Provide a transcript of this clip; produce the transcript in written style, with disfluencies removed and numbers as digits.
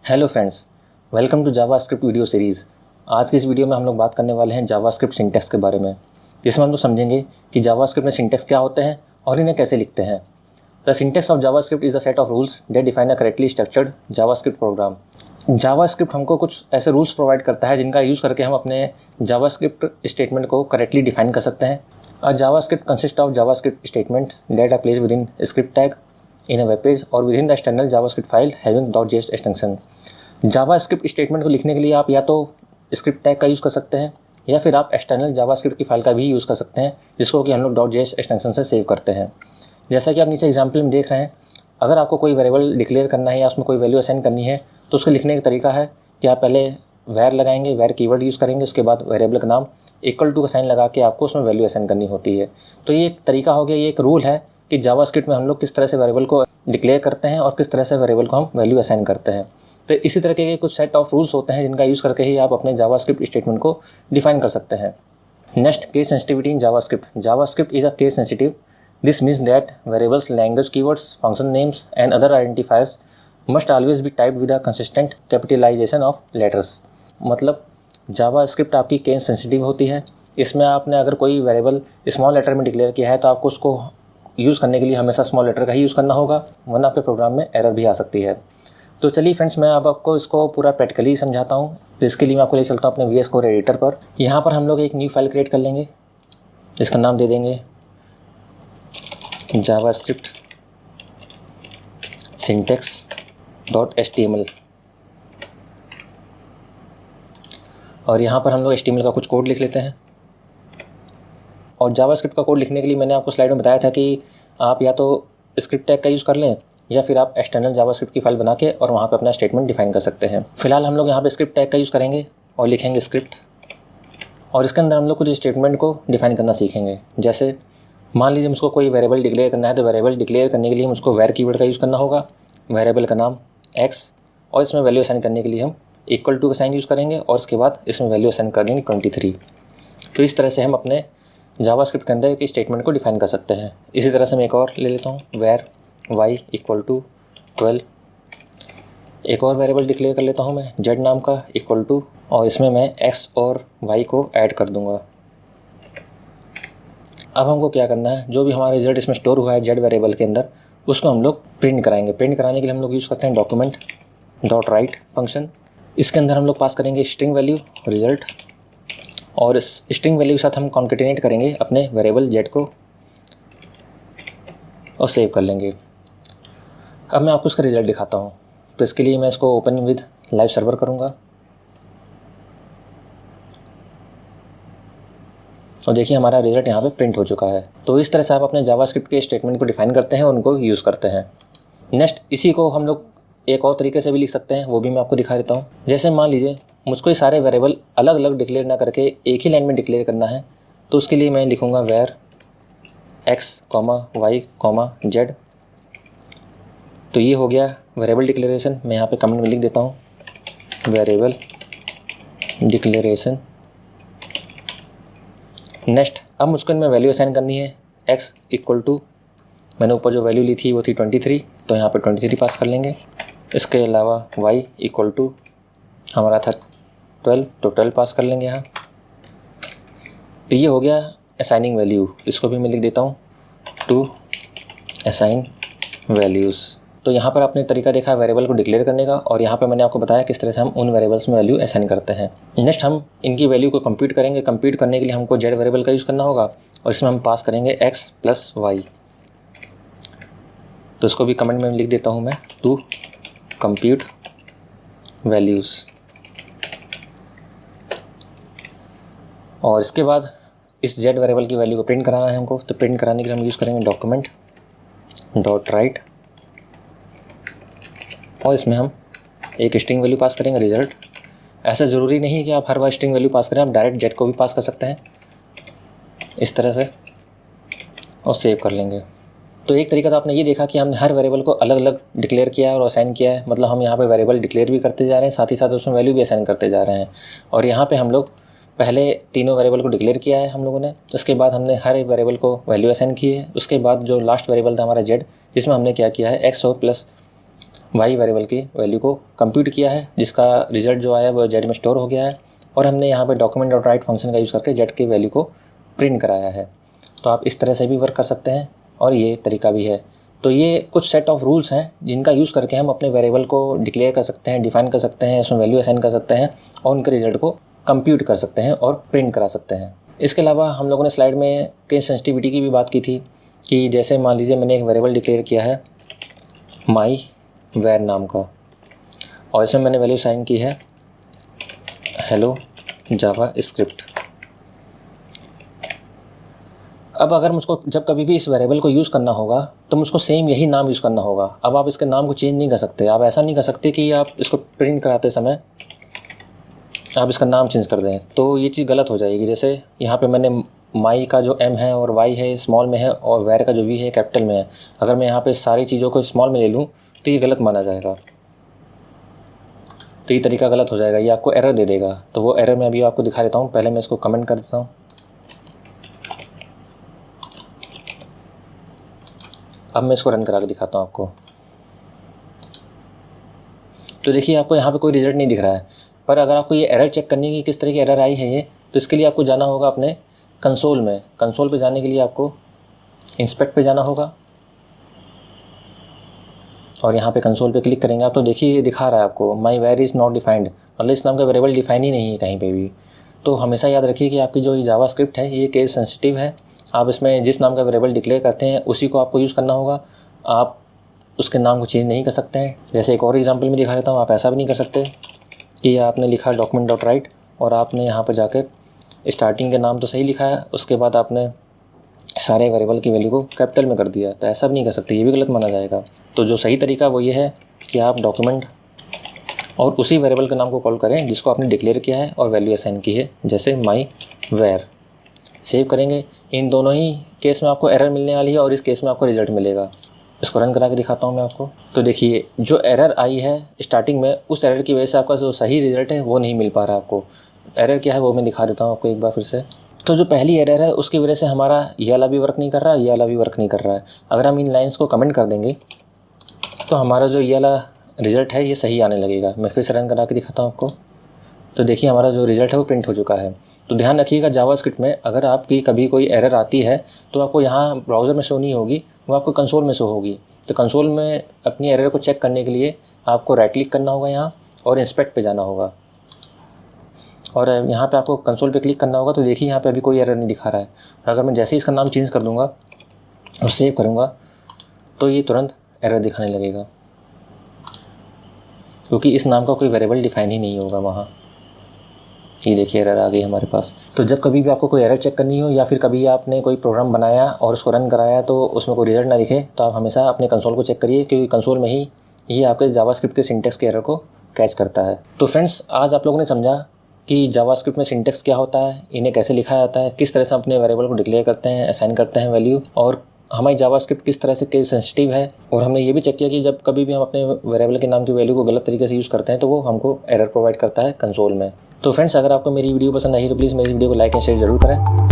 Hello friends, welcome to JavaScript video series. आज की इस वीडियो में हम लोग बात करने वाले हैं जावास्क्रिप्ट सिंटैक्स के बारे में, जिसमें हम लोग समझेंगे कि जावास्क्रिप्ट में सिंटैक्स क्या होते हैं और इन्हें कैसे लिखते हैं। The syntax of JavaScript is the set of rules that define a correctly structured JavaScript program. JavaScript हमको कुछ ऐसे रूल्स प्रोवाइड करता है जिनका यूज़ करके हम अपने जावास्क्रिप्ट स्टेटमेंट को करेक्टली डिफाइन कर सकते हैं। A JavaScript consist of JavaScript statement that are placed within script tag in a web page or within the external JavaScript file having .js extension। JavaScript statement को लिखने के लिए आप या तो स्क्रिप्ट टैग का यूज़ कर सकते हैं या फिर आप एक्सटर्नल जावास्क्रिप्ट की फाइल का भी यूज़ कर सकते हैं, जिसको कि हम लोग .js एक्सटेंशन से सेव करते हैं। जैसा कि आप नीचे एग्जाम्पल में देख रहे हैं, अगर आपको कोई वेरिएबल डिक्लेयर करना है या उसमें कोई वैल्यू असाइन करनी है तो उसके लिखने का तरीका है कि आप पहले वैर लगाएंगे, वैर कीवर्ड यूज़ करेंगे, उसके बाद वेरिएबल का नाम इक्वल टू का साइन लगा के आपको उसमें वैल्यू असाइन करनी होती है। तो ये एक तरीका हो गया, ये एक रूल है कि जावास्क्रिप्ट में हम लोग किस तरह से वेरिएबल को डिक्लेयर करते हैं और किस तरह से वेरिएबल को हम वैल्यू असाइन करते हैं। तो इसी तरह के कुछ सेट ऑफ रूल्स होते हैं जिनका यूज़ करके ही आप अपने जावास्क्रिप्ट स्टेटमेंट को डिफाइन कर सकते हैं। Next, case sensitivity in JavaScript. JavaScript is a case sensitive. This means that variables, language keywords, function names and other identifiers must always be typed with a consistent capitalisation of letters. मतलब JavaScript आपकी case sensitive होती है। इसमें आपने अगर कोई variable small letter में declare किया है तो आपको उसको यूज़ करने के लिए हमेशा स्मॉल लेटर का ही यूज़ करना होगा, वरना आपके प्रोग्राम में एरर भी आ सकती है। तो चलिए फ्रेंड्स, मैं अब आपको इसको पूरा प्रैक्टिकली समझाता हूँ। तो इसके लिए मैं आपको ले चलता हूँ अपने VS कोड एडिटर पर। यहाँ पर हम लोग एक न्यू फाइल क्रिएट कर लेंगे, इसका नाम दे देंगे जावास्क्रिप्ट syntax.html। और यहाँ पर हम लोग HTML का कुछ कोड लिख लेते हैं। और जावास्क्रिप्ट का कोड लिखने के लिए मैंने आपको स्लाइड में बताया था कि आप या तो स्क्रिप्ट टैग का यूज़ कर लें या फिर आप एक्सटर्नल जावास्क्रिप्ट की फाइल बना के और वहाँ पे अपना स्टेटमेंट डिफाइन कर सकते हैं। फिलहाल हम लोग यहाँ पे स्क्रिप्ट टैग का यूज़ करेंगे और लिखेंगे स्क्रिप्ट, और इसके अंदर हम लोग कुछ स्टेटमेंट को डिफाइन करना सीखेंगे। जैसे मान लीजिए मुझको कोई वेरिएबल डिक्लेयर करना है, तो वेरिएबल डिक्लेयर करने के लिए मुझको वैर कीवर्ड का यूज़ करना होगा, वेरिएबल का नाम x, और इसमें वैल्यू असाइन करने के लिए हम इक्वल टू का साइन यूज़ करेंगे और उसके बाद इसमें वैल्यू असाइन कर देंगे 23। तो इस तरह से हम अपने जावास्क्रिप्ट के अंदर एक स्टेटमेंट को डिफाइन कर सकते हैं। इसी तरह से मैं एक और ले लेता हूँ, वैर y इक्वल टू 12। एक और वेरिएबल डिक्लेयर कर लेता हूँ मैं z नाम का, इक्वल टू, और इसमें मैं x और y को ऐड कर दूँगा। अब हमको क्या करना है, जो भी हमारा रिजल्ट इसमें स्टोर हुआ है z वेरिएबल के अंदर, उसको हम लोग प्रिंट कराएंगे। प्रिंट कराने के लिए हम लोग यूज़ करते हैं डॉक्यूमेंट डॉट राइट फंक्शन। इसके अंदर हम लोग पास करेंगे स्ट्रिंग वैल्यू रिजल्ट, और इस स्ट्रिंग वैल्यू के साथ हम कॉन्केटिनेट करेंगे अपने वेरिएबल z को और सेव कर लेंगे। अब मैं आपको इसका रिज़ल्ट दिखाता हूँ। तो इसके लिए मैं इसको ओपन विद लाइव सर्वर करूँगा, और देखिए हमारा रिज़ल्ट यहाँ पे प्रिंट हो चुका है। तो इस तरह से आप अपने जावास्क्रिप्ट के स्टेटमेंट को डिफाइन करते हैं और उनको यूज़ करते हैं। नेक्स्ट, इसी को हम लोग एक और तरीके से भी लिख सकते हैं, वो भी मैं आपको दिखा देता हूँ। जैसे मान लीजिए मुझको ये सारे वेरिएबल अलग अलग डिक्लेयर ना करके एक ही लाइन में डिक्लेयर करना है, तो उसके लिए मैं लिखूँगा वैर x, y, z। तो ये हो गया वेरिएबल डिक्लेरेशन। मैं यहाँ पे कमेंट में लिख देता हूँ वेरिएबल डिक्लेरेशन। नेक्स्ट, अब मुझको इनमें वैल्यू असाइन करनी है। x इक्वल टू, मैंने ऊपर जो वैल्यू ली थी वो थी 23, तो यहाँ पे 23 पास कर लेंगे। इसके अलावा y इक्वल टू हमारा था 12, तो 12 पास कर लेंगे यहाँ। तो ये हो गया असाइनिंग वैल्यू। इसको भी मैं लिख देता हूँ टू असाइन वैल्यूज़। तो यहाँ पर आपने तरीका देखा वेरिएबल को डिक्लेयर करने का, और यहाँ पे मैंने आपको बताया किस तरह से हम उन वेरिएबल्स में वैल्यू असाइन करते हैं। नेक्स्ट, हम इनकी वैल्यू को कंप्यूट करेंगे। कंप्यूट करने के लिए हमको z वेरिएबल का यूज़ करना होगा, और इसमें हम पास करेंगे x प्लस y। तो इसको भी कमेंट में लिख देता हूँ मैं, टू कंप्यूट वैल्यूज़। और इसके बाद इस z वेरिएबल की वैल्यू को प्रिंट कराना है हमको। तो प्रिंट कराने के लिए हम यूज़ करेंगे डॉक्यूमेंट डॉट राइट, और इसमें हम एक स्ट्रिंग वैल्यू पास करेंगे रिजल्ट। ऐसा ज़रूरी नहीं है कि आप हर बार स्ट्रिंग वैल्यू पास करें, आप डायरेक्ट z को भी पास कर सकते हैं इस तरह से, और सेव कर लेंगे। तो एक तरीका तो आपने ये देखा कि हमने हर वेरिएबल को अलग अलग डिक्लेयर किया है और असाइन किया है। मतलब हम यहाँ पे वेरिएबल डिक्लेयर भी करते जा रहे हैं, साथ ही साथ उसमें वैल्यू भी असाइन करते जा रहे हैं। और यहाँ पे हम लोग पहले तीनों वेरिएबल को डिक्लेयर किया है हम लोगों ने, उसके बाद हमने हर एक वेरिएबल को वैल्यू असाइन की है। उसके बाद जो लास्ट वेरिएबल था हमारा z, जिसमें हमने क्या किया है x और प्लस वाई वेरिएबल की वैल्यू को कंप्यूट किया है, जिसका रिजल्ट जो आया वो जेड में स्टोर हो गया है, और हमने यहाँ पे डॉक्यूमेंट डॉट राइट फंक्शन का यूज़ करके जेड की वैल्यू को प्रिंट कराया है। तो आप इस तरह से भी वर्क कर सकते हैं और ये तरीका भी है। तो ये कुछ सेट ऑफ रूल्स हैं जिनका यूज़ करके हम अपने वेरिएबल को डिक्लेयर कर सकते हैं, डिफाइन कर सकते हैं, उसमें वैल्यू असाइन कर सकते हैं और उनके रिजल्ट को कंप्यूट कर सकते हैं और प्रिंट करा सकते हैं। इसके अलावा हम लोगों ने स्लाइड में केस सेंसिटिविटी की भी बात की थी कि जैसे मान लीजिए मैंने एक वेरिएबल डिक्लेयर किया है माई वेर नाम का, और इसमें मैंने वैल्यू असाइन की है हेलो जावा स्क्रिप्ट। अब अगर मुझको जब कभी भी इस वेरिएबल को यूज़ करना होगा तो मुझको सेम यही नाम यूज़ करना होगा। अब आप इसके नाम को चेंज नहीं कर सकते। आप ऐसा नहीं कर सकते कि आप इसको प्रिंट कराते समय आप इसका नाम चेंज कर दें, तो ये चीज़ गलत हो जाएगी। जैसे यहाँ पे मैंने माई का जो एम है और वाई है स्मॉल में है और वेर का जो वी है कैपिटल में है, अगर मैं यहाँ पे सारी चीज़ों को स्मॉल में ले लूँ तो ये गलत माना जाएगा। तो ये तरीका गलत हो जाएगा, ये आपको एरर दे देगा। तो वो एरर मैं अभी आपको दिखा देता हूँ। पहले मैं इसको कमेंट कर देता हूँ। अब मैं इसको रन करा के दिखाता हूँ आपको। तो देखिए आपको यहाँ पे कोई रिजल्ट नहीं दिख रहा है, पर अगर आपको ये एरर चेक करनी है कि किस तरह की एरर आई है ये, तो इसके लिए आपको जाना होगा अपने कंसोल में। कंसोल पे जाने के लिए आपको इंस्पेक्ट पे जाना होगा और यहाँ पे कंसोल पे क्लिक करेंगे आप, तो देखिए ये दिखा रहा है आपको माई वेर इज़ नॉट डिफाइंड, मतलब इस नाम का वेरिएबल डिफाइन ही नहीं है कहीं पे भी। तो हमेशा याद रखिए कि आपकी जो ये जावा स्क्रिप्ट है ये केस सेंसिटिव है। आप इसमें जिस नाम का वेरिएबल डिक्लेयर करते हैं उसी को आपको यूज़ करना होगा। आप उसके नाम को चेंज नहीं कर सकते हैं। जैसे एक और एग्जाम्पल में दिखा देता हूँ। आप ऐसा भी नहीं कर सकते कि आपने लिखा डॉक्यूमेंट डॉट राइट और आपने यहाँ पर जाकर स्टार्टिंग के नाम तो सही लिखा है, उसके बाद आपने सारे वेरिएबल की वैल्यू को कैपिटल में कर दिया। तो ऐसा भी नहीं कर सकते, ये भी गलत माना जाएगा। तो जो सही तरीका वो ये है कि आप डॉक्यूमेंट और उसी वेरिएबल के नाम को कॉल करें जिसको आपने डिक्लेयर किया है और वैल्यू असाइन की है, जैसे माई वेर। सेव करेंगे, इन दोनों ही केस में आपको एरर मिलने वाली है और इस केस में आपको रिजल्ट मिलेगा। इसको रन करा के दिखाता हूँ मैं आपको। तो देखिए जो एरर आई है स्टार्टिंग में, उस एरर की वजह से आपका जो सही रिजल्ट है वो नहीं मिल पा रहा है आपको। एरर क्या है वो मैं दिखा देता हूँ आपको एक बार फिर से। तो जो पहली एरर है उसकी वजह से हमारा ये वाला भी वर्क नहीं कर रहा है, ये वाला भी वर्क नहीं कर रहा है। अगर हम इन लाइन्स को कमेंट कर देंगे तो हमारा जो ये वाला रिज़ल्ट है ये सही आने लगेगा। मैं फिर से रन करा के दिखाता हूँ आपको। तो देखिए हमारा जो रिज़ल्ट है वो प्रिंट हो चुका है। तो ध्यान रखिएगा जावास्क्रिप्ट में अगर आपकी कभी कोई एरर आती है तो आपको यहाँ ब्राउज़र में शो नहीं होगी, वो आपको कंसोल में शो होगी। तो कंसोल में अपनी एरर को चेक करने के लिए आपको राइट क्लिक करना होगा यहाँ और इंस्पेक्ट पे जाना होगा और यहाँ पे आपको कंसोल पे क्लिक करना होगा। तो देखिए यहाँ पे अभी कोई एरर नहीं दिखा रहा है। और अगर मैं जैसे ही इसका नाम चेंज कर दूँगा और सेव करूँगा तो ये तुरंत एरर दिखाने लगेगा, क्योंकि इस नाम का कोई वेरिएबल डिफाइन ही नहीं होगा वहाँ। ये देखिए एरर आ गई हमारे पास। तो जब कभी भी आपको कोई एरर चेक करनी हो या फिर कभी आपने कोई प्रोग्राम बनाया और उसको रन कराया तो उसमें कोई रिजल्ट ना दिखे, तो आप हमेशा अपने कंसोल को चेक करिए, क्योंकि कंसोल में ही ये आपके जावास्क्रिप्ट के सिंटेक्स के एरर को कैच करता है। तो फ्रेंड्स आज आप लोगों ने समझा कि जावास्क्रिप्ट में सिंटेक्स क्या होता है, इन्हें कैसे लिखा जाता है, किस तरह से अपने वेरिएबल को डिक्लेयर करते हैं, असाइन करते हैं वैल्यू, और हमारी जावास्क्रिप्ट किस तरह से केस सेंसिटिव है। और हमने ये भी चेक किया कि जब कभी भी हम अपने वेरिएबल के नाम की वैल्यू को गलत तरीके से यूज़ करते हैं तो वो हमको एरर प्रोवाइड करता है कंसोल में। तो फ्रेंड्स अगर आपको मेरी वीडियो पसंद आई तो प्लीज़ मेरी वीडियो को लाइक एंड शेयर जरूर करें।